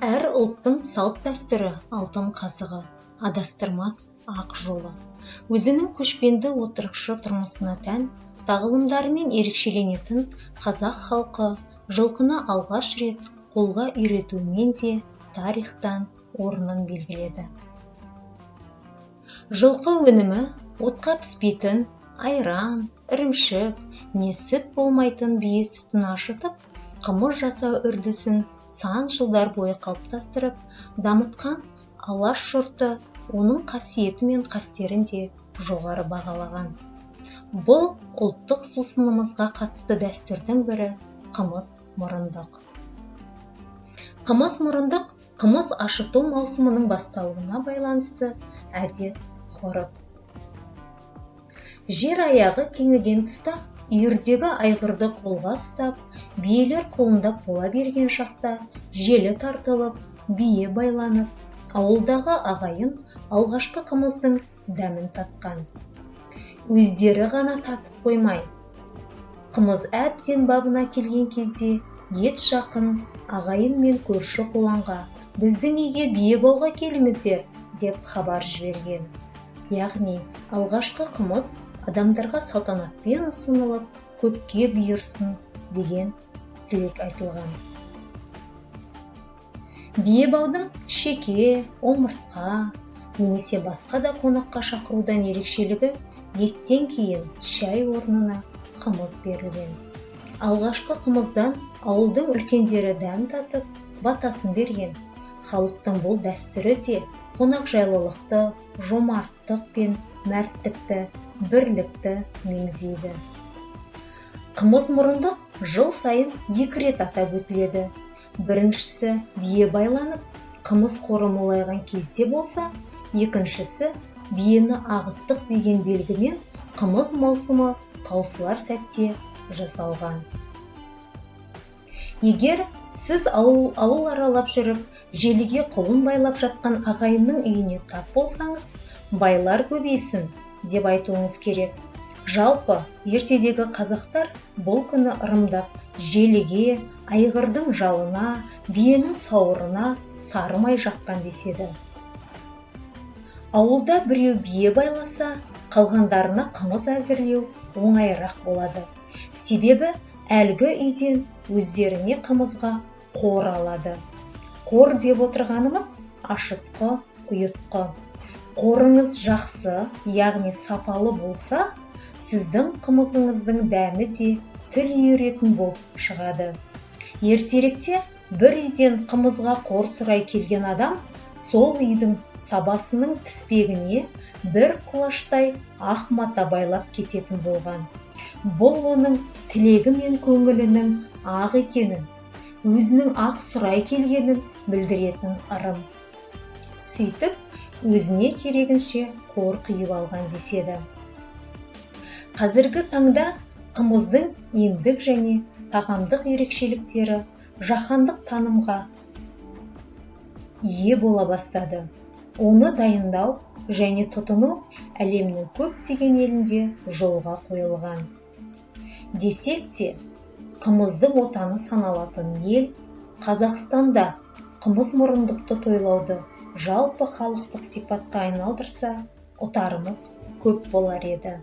Әр ұлттың салт дәстүрі алтын қазығы, адастырмас ақ жолы. Өзінің көшпенді отырықшы тұрмысына тән тағылымдарымен ерекшеленетін қазақ халқы жылқыны алғаш рет қолға үйретумен де тарихтан орнын белгіледі. Жылқы өнімі отқа піспейтін, айран, ірімшік, не сүт болмайтын бие сүтін ашытып, қымыз жасау үрдісін сан жылдар бойы қалыптастырып, дамытқан алаш жұрты оның қасиеті мен қастерін де жоғары бағалаған. Бұл ұлттық сусынымызға қатысты дәстүрдің бірі қымыз мұрындық. Қымыз мұрындық қымыз ашыту маусымының басталуына байланысты әдет ғұрып. Жер аяғы кеңіген тұста үйірдегі айғырды қолға ұстап, биелер құлындап бола берген шақта желі тартылып, бие байланып, ауылдағы ағайын алғашқы қымыздың дәмін татқан. Өздері ғана татып қоймай, қымыз әбден бабына келген кезде ет жақын ағайын мен көрші құланға біздің үйге бие бауға келіңіздер деп хабар жіберген. Яғни алғашқы қымыз адамдарға салтанатпен ұсынылып, көпке бұйырсын деген тілек айтылған. Бие баудың шеке, омыртқа, немесе басқа да қонаққа шақырудан ерекшелігі еттен кейін шай орнына қымыз берілген. Алғашқы қымыздан ауылдың үлкендері дәм татып, батасын берген. Халықтың бұл дәстүрі де қонақжайлылықты, жомарттық пен мәрттікті, бірлікті меңзейді. Қымыз мұрындық жыл сайын 2 рет атап өтіледі. Біріншісі бие байланып, қымыз қоры молайған кезде болса, екіншісі биені ағыттық деген белгімен қымыз маусымы таусылар сәтте жасалған. Егер сіз ауыл аралап жүріп, желіге құлын байлап жатқан ағайынның үйіне тап болсаңыз, байлар көбейсін деп айтуыңыз керек. Жалпы, ертедегі қазақтар бұл күні ырымдап, желіге, айғырдың жалына, биенің сауырына сары май жаққан деседі. Ауылда біреу бие байласа, қалғандарына қымыз әзірлеу оңайырақ болады. Себебі әлгі үйден өздеріне қымызға қор алады. Қор деп отырғанымыз ашытқы, ұйытқы. Қорыңыз жақсы, яғни сапалы болса, сіздің қымызыңыздың дәмі де тіл үйіретін болып шығады. Ертеректе бір үйден қымызға қор сұрай келген адам, сол үйдің сабасының піспегіне бір құлаштай ақ мата байлап кететін болған. Бұл оның тілегі мен көңілінің ақ екенін, өзінің ақ сұрай келгенін білдіретін ырым. Сөйтіп, өзіне керегінше қор құйып алған деседі. Қазіргі таңда қымыздың емдік және тағамдық ерекшеліктері жаһандық танымға ие бола бастады. Оны дайындау және тұтыну әлемнің көптеген елінде жолға қойылған. Десек те, қымыздың отаны саналатын ел Қазақстанда қымыз мұрындықты тойлауды жалпы халықтық сипатқа айналдырса, ұтарымыз көп болар еді.